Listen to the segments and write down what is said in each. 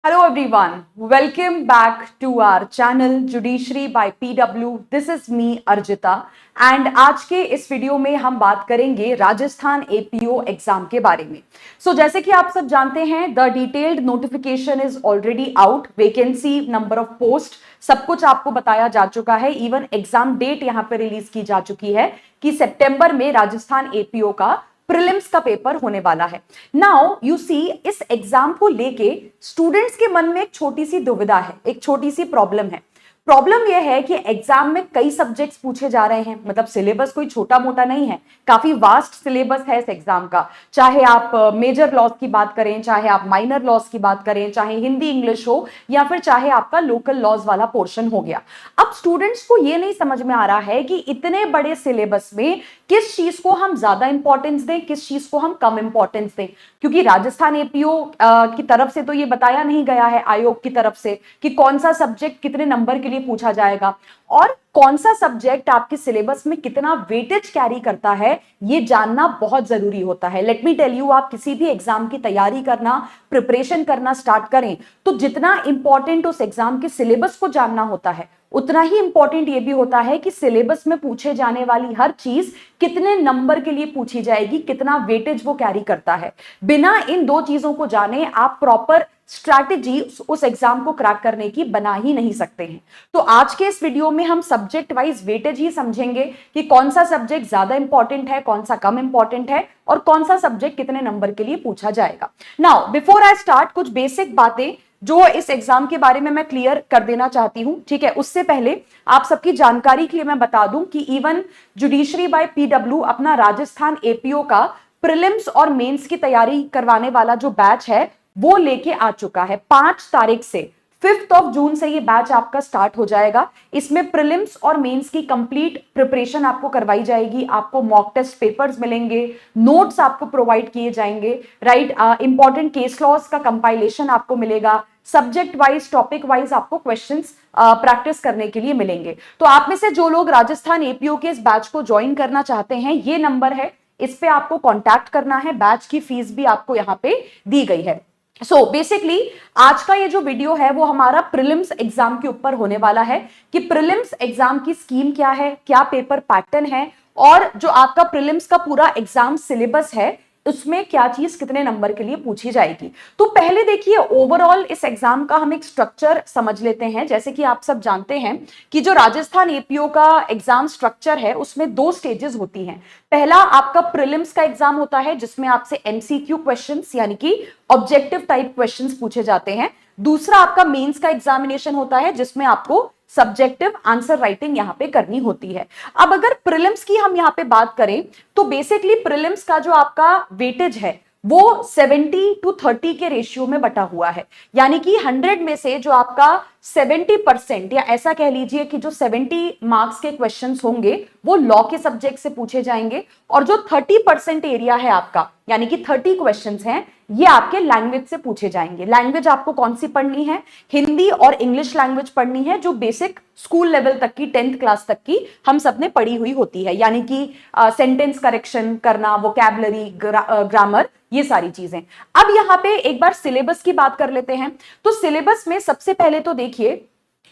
Hello everyone, welcome back to our channel Judiciary by PW. This is me Arjita and आज के इस video में हम बात करेंगे राजस्थान एपीओ एग्जाम के बारे में। जैसे कि आप सब जानते हैं, the detailed notification is already out, vacancy, number of post, सब कुछ आपको बताया जा चुका है। इवन एग्जाम डेट यहाँ पे रिलीज की जा चुकी है कि सितंबर में राजस्थान एपीओ का प्रीलिम्स का पेपर होने वाला है। नाउ यू सी, इस एग्जाम को लेके स्टूडेंट्स के मन में एक छोटी सी दुविधा है, एक छोटी सी प्रॉब्लम है। प्रॉब्लम यह है कि एग्जाम में कई सब्जेक्ट्स पूछे जा रहे हैं, मतलब सिलेबस कोई छोटा मोटा नहीं है, काफी वास्ट सिलेबस है इस एग्जाम का। चाहे आप मेजर लॉज की बात करें, चाहे आप माइनर लॉज की बात करें, चाहे हिंदी इंग्लिश हो, या फिर चाहे आपका लोकल लॉज वाला पोर्शन हो गया। अब स्टूडेंट्स को यह नहीं समझ में आ रहा है कि इतने बड़े सिलेबस में किस चीज को हम ज्यादा इंपॉर्टेंस दें, किस चीज को हम कम इंपॉर्टेंस दें। क्योंकि राजस्थान एपीओ की तरफ से तो ये बताया नहीं गया है, आयोग की तरफ से, कि कौन सा सब्जेक्ट कितने नंबर के लिए पूछा जाएगा और कौन सा सब्जेक्ट आपके सिलेबस में कितना वेटेज कैरी करता है, ये जानना बहुत जरूरी होता है। लेट मी टेल यू, आप किसी भी एग्जाम की तैयारी करना, प्रिपरेशन करना स्टार्ट करें तो जितना इंपॉर्टेंट उस एग्जाम के सिलेबस को जानना होता है, उतना ही इंपॉर्टेंट ये भी होता है कि सिलेबस में पूछे जाने वाली हर चीज कितने नंबर के लिए पूछी जाएगी, कितना वेटेज वो कैरी करता है। बिना इन दो चीजों को जाने आप प्रॉपर स्ट्रैटेजी उस एग्जाम को क्रैक करने की बना ही नहीं सकते हैं। तो आज के इस वीडियो में हम सब्जेक्ट वाइज वेटेज ही समझेंगे कि कौन सा सब्जेक्ट ज्यादा इंपॉर्टेंट है, कौन सा कम इंपॉर्टेंट है और कौन सा सब्जेक्ट कितने नंबर के लिए पूछा जाएगा। नाउ बिफोर आई स्टार्ट, कुछ बेसिक बातें जो इस एग्जाम के बारे में मैं क्लियर कर देना चाहती हूं, ठीक है। उससे पहले आप सबकी जानकारी के लिए मैं बता दूं कि इवन जुडिशरी बाय पीडब्ल्यू अपना राजस्थान एपीओ का प्रीलिम्स और मेंस की तैयारी करवाने वाला जो बैच है वो लेके आ चुका है। 5 तारीख से 5 जून से ये बैच आपका स्टार्ट हो जाएगा। इसमें प्रीलिम्स और मेंस की कंप्लीट प्रिपरेशन आपको करवाई जाएगी, आपको मॉक टेस्ट पेपर्स मिलेंगे, नोट्स आपको प्रोवाइड किए जाएंगे, राइट। इंपॉर्टेंट केस लॉज का कंपाइलेशन आपको मिलेगा, सब्जेक्ट वाइज, टॉपिक वाइज आपको क्वेश्चंस प्रैक्टिस करने के लिए मिलेंगे। तो आप में से जो लोग राजस्थान एपीओ के इस बैच को ज्वाइन करना चाहते हैं, ये नंबर है, इस पे आपको कांटेक्ट करना है। बैच की फीस भी आपको यहाँ पे दी गई है। सो बेसिकली आज का ये जो वीडियो है वो हमारा प्रीलिम्स एग्जाम के ऊपर होने वाला है कि प्रीलिम्स एग्जाम की स्कीम क्या है, क्या पेपर पैटर्न है और जो आपका प्रीलिम्स का पूरा एग्जाम सिलेबस है उसमें क्या चीज कितने नंबर के लिए पूछी जाएगी। तो पहले देखिए, ओवरऑल इस एग्जाम का हम एक स्ट्रक्चर समझ लेते हैं। जैसे कि आप सब जानते हैं कि जो राजस्थान एपीओ का एग्जाम स्ट्रक्चर है उसमें 2 स्टेजेस होती हैं। पहला आपका प्रीलिम्स का एग्जाम होता है जिसमें आपसे एमसीक्यू क्वेश्चंस यानी कि ऑब्जेक्टिव टाइप क्वेश्चंस पूछे जाते हैं। दूसरा आपका मेंस का एग्जामिनेशन होता है जिसमें आपको सब्जेक्टिव आंसर राइटिंग यहां पे करनी होती है। अब अगर प्रीलिम्स की हम यहां पे बात करें तो बेसिकली प्रीलिम्स का जो आपका वेटेज है वो 70-30 के रेशियो में बटा हुआ है। यानी कि 100 में से जो आपका 70% या ऐसा कह लीजिए कि जो 70 मार्क्स के क्वेश्चंस होंगे वो लॉ के सब्जेक्ट से पूछे जाएंगे और जो 30% एरिया है आपका, यानी कि 30 क्वेश्चंस हैं, ये आपके लैंग्वेज से पूछे जाएंगे। लैंग्वेज आपको कौन सी पढ़नी है? हिंदी और इंग्लिश लैंग्वेज पढ़नी है, जो बेसिक स्कूल लेवल तक की, 10th क्लास तक की हम सबने पढ़ी हुई होती है। यानी कि सेंटेंस करेक्शन करना, वोकैबुलरी, ग्रामर, ये सारी चीजें। अब यहां पे एक बार सिलेबस की बात कर लेते हैं। तो सिलेबस में सबसे पहले तो देखिए,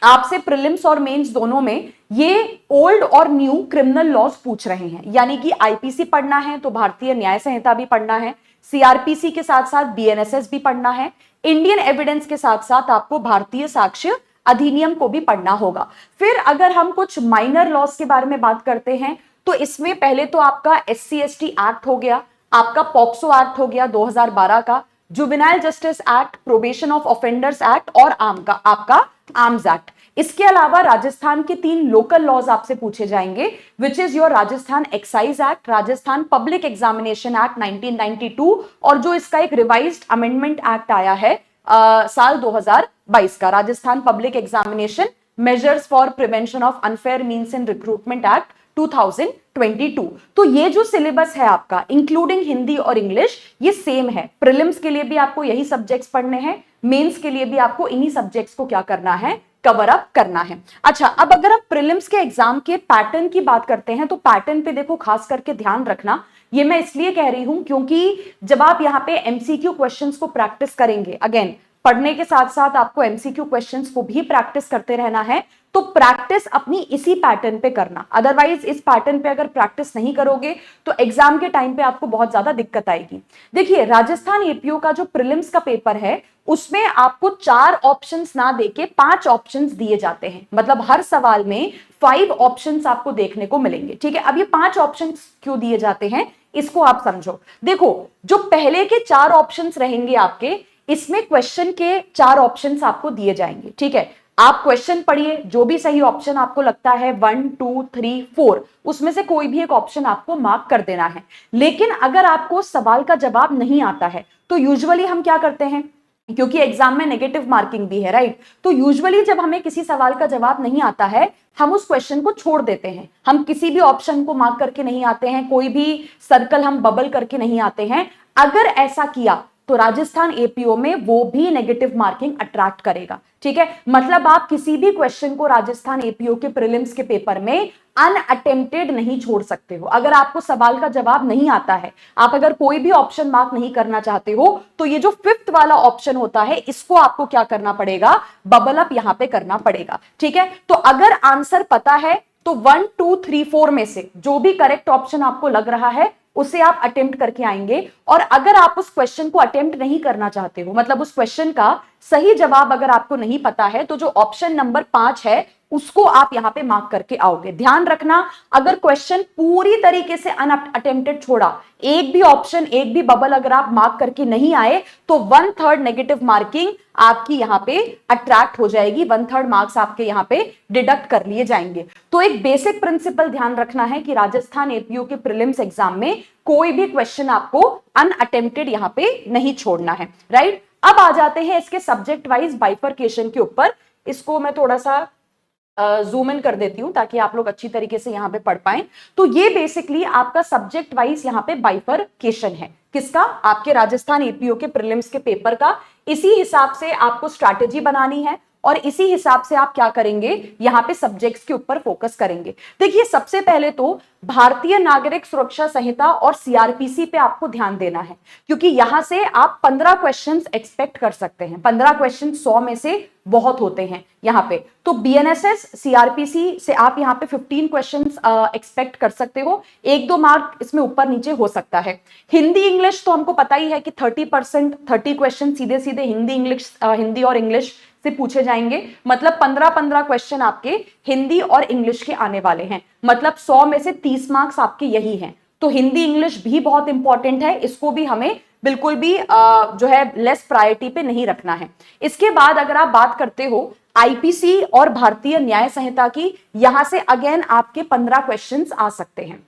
आपसे प्रीलिम्स और मेंस दोनों में ये ओल्ड और न्यू क्रिमिनल लॉज पूछ रहे हैं। यानी कि आईपीसी पढ़ना है तो भारतीय न्याय संहिता भी पढ़ना है, सीआरपीसी के साथ साथ बीएनएसएस भी पढ़ना है, इंडियन एविडेंस के साथ साथ आपको भारतीय साक्ष्य अधिनियम को भी पढ़ना होगा। फिर अगर हम कुछ माइनर लॉज के बारे में बात करते हैं तो इसमें पहले तो आपका एससी एसटी एक्ट हो गया, आपका पॉक्सो एक्ट हो गया 2012 का, juvenile justice act, probation of offenders act और आपका आर्म्स एक्ट। इसके अलावा राजस्थान के 3 लोकल लॉज आपसे पूछे जाएंगे, which is your Rajasthan excise act, Rajasthan public examination act 1992 और जो इसका एक रिवाइज्ड अमेंडमेंट एक्ट आया है साल 2022 का, Rajasthan public examination measures for prevention of unfair means in recruitment act 2022। तो ये जो सिलेबस है आपका इंक्लूडिंग हिंदी और इंग्लिश, ये सेम है। प्रीलिम्स के लिए भी आपको यही सब्जेक्ट्स पढ़ने हैं, मेंस के लिए भी आपको इन्हीं सब्जेक्ट्स को क्या करना है, कवर अप करना है। अच्छा, अब अगर आप प्रीलिम्स के एग्जाम के पैटर्न की बात करते हैं तो पैटर्न पे देखो खास करके ध्यान रखना। ये मैं इसलिए कह रही हूं क्योंकि जब आप यहाँ पे एमसीक्यू क्वेश्चंस को प्रैक्टिस करेंगे, अगेन पढ़ने के साथ साथ आपको एमसीक्यू क्वेश्चंस को भी प्रैक्टिस करते रहना है। तो प्रैक्टिस अपनी इसी पैटर्न पे करना, अदरवाइज इस पैटर्न पे अगर प्रैक्टिस नहीं करोगे तो एग्जाम के टाइम पे आपको बहुत ज्यादा दिक्कत आएगी। देखिए, राजस्थान एपीओ का जो प्रीलिम्स का पेपर है उसमें आपको 4 ऑप्शंस ना देके 5 ऑप्शंस दिए जाते हैं, मतलब हर सवाल में 5 ऑप्शंस आपको देखने को मिलेंगे। ठीक है, अब ये 5 ऑप्शंस क्यों दिए जाते हैं इसको आप समझो। देखो, जो पहले के 4 ऑप्शंस रहेंगे आपके, इसमें क्वेश्चन के 4 ऑप्शंस आपको दिए जाएंगे। ठीक है, आप क्वेश्चन पढ़िए, जो भी सही ऑप्शन आपको लगता है 1 2 3 4 उसमें से कोई भी एक ऑप्शन आपको मार्क कर देना है। लेकिन अगर आपको सवाल का जवाब नहीं आता है तो यूजुअली हम क्या करते हैं, क्योंकि एग्जाम में नेगेटिव मार्किंग भी है, राइट, तो यूजुअली जब हमें किसी सवाल का जवाब नहीं आता है हम उस क्वेश्चन को छोड़ देते हैं, हम किसी भी ऑप्शन को मार्क करके नहीं आते हैं, कोई भी सर्कल हम बबल करके नहीं आते हैं। अगर ऐसा किया तो राजस्थान एपीओ में वो भी नेगेटिव मार्किंग अट्रैक्ट करेगा। ठीक है, मतलब आप किसी भी क्वेश्चन को राजस्थान एपीओ के प्रीलिम्स के पेपर में अनअटेम्प्टेड नहीं छोड़ सकते हो। अगर आपको सवाल का जवाब नहीं आता है, आप अगर कोई भी ऑप्शन मार्क नहीं करना चाहते हो, तो ये जो 5th वाला ऑप्शन होता है इसको आपको क्या करना पड़ेगा, बबल अप यहां पे करना पड़ेगा। ठीक है, तो अगर आंसर पता है तो 1 2 3 4 में से जो भी करेक्ट ऑप्शन आपको लग रहा है उसे आप अटेम्प्ट करके आएंगे। और अगर आप उस क्वेश्चन को अटेम्प्ट नहीं करना चाहते हो, मतलब उस क्वेश्चन का सही जवाब अगर आपको नहीं पता है, तो जो ऑप्शन नंबर 5 है उसको आप यहां पे मार्क करके आओगे। ध्यान रखना, अगर क्वेश्चन पूरी तरीके से अनअटेम्प्टेड छोड़ा, एक भी ऑप्शन, एक भी बबल अगर आप मार्क करके नहीं आए, तो 1/3 नेगेटिव मार्किंग आपकी यहां पे अट्रैक्ट हो जाएगी, 1/3 मार्क्स आपके यहां पे डिडक्ट कर लिए जाएंगे। तो एक बेसिक प्रिंसिपल ध्यान रखना है कि राजस्थान एपीओ के प्रीलिम्स एग्जाम में कोई भी क्वेश्चन आपको अनअटेम्प्टेड यहां पे नहीं छोड़ना है, राइट। अब आ जाते हैं इसके सब्जेक्ट वाइज बाइफरकेशन के ऊपर। इसको मैं थोड़ा सा जूम इन कर देती हूं ताकि आप लोग अच्छी तरीके से यहां पे पढ़ पाएं। तो ये बेसिकली आपका सब्जेक्ट वाइज यहां पे बाइफरकेशन है, किसका, आपके राजस्थान एपीओ के प्रीलिम्स के पेपर का। इसी हिसाब से आपको स्ट्रैटेजी बनानी है और इसी हिसाब से आप क्या करेंगे, यहां पे सब्जेक्ट्स के ऊपर फोकस करेंगे। देखिए, सबसे पहले तो भारतीय नागरिक सुरक्षा संहिता और सीआरपीसी पे आपको ध्यान देना है, क्योंकि यहां से आप 15 क्वेश्चंस एक्सपेक्ट कर सकते हैं। 15 क्वेश्चन 100 में से बहुत होते हैं यहां पे। तो बीएनएसएस सीआरपीसी से आप यहां पे 15 क्वेश्चंस एक्सपेक्ट कर सकते हो, 1-2 मार्क इसमें ऊपर नीचे हो सकता है। हिंदी इंग्लिश तो हमको पता ही है कि 30% 30 क्वेश्चन सीधे सीधे हिंदी और इंग्लिश से पूछे जाएंगे, मतलब 15-15 क्वेश्चन आपके हिंदी और इंग्लिश के आने वाले हैं, मतलब 100 में से 30 मार्क्स आपके यही हैं। तो हिंदी इंग्लिश भी बहुत इंपॉर्टेंट है, इसको भी हमें बिल्कुल भी जो है लेस प्रायोरिटी पे नहीं रखना है। इसके बाद अगर आप बात करते हो आईपीसी और भारतीय न्याय संहिता की, यहां से अगेन आपके 15 क्वेश्चंस आ सकते हैं।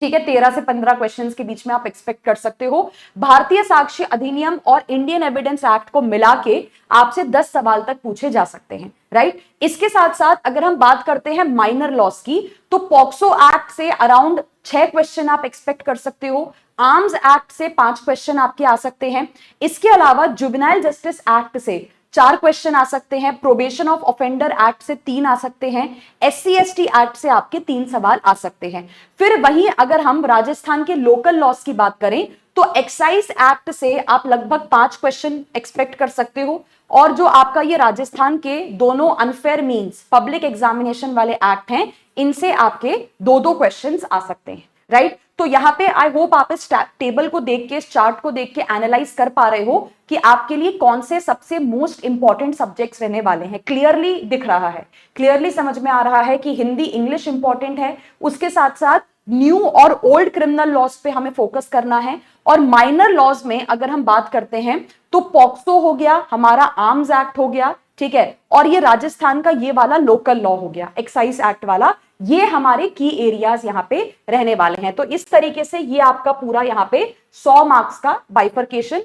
ठीक है, 13 से 15 क्वेश्चंस के बीच में आप एक्सपेक्ट कर सकते हो। भारतीय साक्ष्य अधिनियम और इंडियन एविडेंस एक्ट को मिला के आपसे 10 सवाल तक पूछे जा सकते हैं, राइट। इसके साथ साथ अगर हम बात करते हैं माइनर लॉस की, तो पॉक्सो एक्ट से अराउंड 6 क्वेश्चन आप एक्सपेक्ट कर सकते हो। आर्म्स एक्ट से 5 क्वेश्चन आपके आ सकते हैं। इसके अलावा जुवेनाइल जस्टिस एक्ट से 4 क्वेश्चन आ सकते हैं। प्रोबेशन ऑफ ऑफेंडर एक्ट से 3 आ सकते हैं। SC/ST एक्ट से आपके 3 सवाल आ सकते हैं। फिर वहीं अगर हम राजस्थान के लोकल लॉस की बात करें तो एक्साइज एक्ट से आप लगभग 5 क्वेश्चन एक्सपेक्ट कर सकते हो। और जो आपका ये राजस्थान के दोनों अनफेयर मीन्स पब्लिक एग्जामिनेशन वाले एक्ट हैं, इनसे आपके 2-2 क्वेश्चन आ सकते हैं, राइट। तो यहां पे आई होप आप इस टेबल को देख के, इस चार्ट को देख के एनालाइज कर पा रहे हो कि आपके लिए कौन से सबसे मोस्ट इंपॉर्टेंट सब्जेक्ट्स रहने वाले हैं। क्लियरली दिख रहा है, क्लियरली समझ में आ रहा है कि हिंदी इंग्लिश इंपॉर्टेंट है, उसके साथ साथ न्यू और ओल्ड क्रिमिनल लॉज पे हमें फोकस करना है। और माइनर लॉज में अगर हम बात करते हैं तो पॉक्सो हो गया, हमारा आर्म्स एक्ट हो गया, ठीक है, और ये राजस्थान का ये वाला लोकल लॉ हो गया, एक्साइज एक्ट वाला, ये हमारे की एरियाज यहाँ पे रहने वाले हैं। तो इस तरीके से ये आपका पूरा यहाँ पे 100 मार्क्स का बाइफरकेशन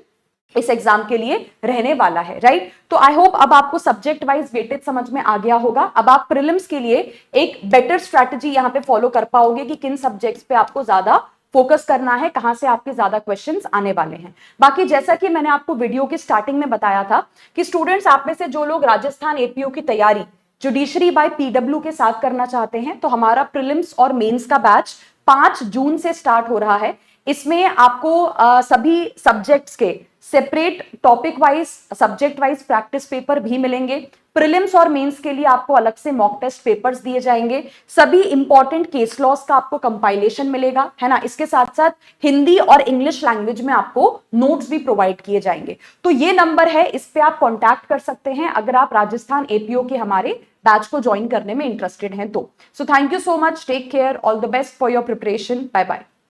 इस एग्जाम के लिए रहने वाला है, राइट। तो आई होप अब आपको सब्जेक्ट वाइज वेटेज समझ में आ गया होगा। अब आप प्रीलिम्स के लिए एक बेटर स्ट्रैटेजी यहाँ पे फॉलो कर पाओगे कि किन सब्जेक्ट्स पे आपको ज्यादा फोकस करना है, कहां से आपके ज्यादा क्वेश्चंस आने वाले हैं। बाकी जैसा कि मैंने आपको वीडियो की स्टार्टिंग में बताया था कि स्टूडेंट्स आप में से जो लोग राजस्थान एपीओ की तैयारी जुडिशरी बाय पीडब्ल्यू के साथ करना चाहते हैं, तो हमारा प्रीलिम्स और मेंस का बैच 5 जून से स्टार्ट हो रहा है। इसमें आपको सभी सब्जेक्ट्स के separate topic wise subject wise practice paper भी मिलेंगे। प्रीलिम्स और मेंस के लिए आपको अलग से मॉक टेस्ट पेपर्स दिए जाएंगे। सभी इंपॉर्टेंट केस लॉस का आपको कंपाइलेशन मिलेगा, है ना। इसके साथ साथ हिंदी और इंग्लिश लैंग्वेज में आपको नोट्स भी प्रोवाइड किए जाएंगे। तो ये नंबर है, इस पे आप कॉन्टैक्ट कर सकते हैं अगर आप राजस्थान एपीओ के हमारे बैच को ज्वाइन करने में इंटरेस्टेड हैं तो। So thank you so much, take care, all the best for your preparation, bye bye.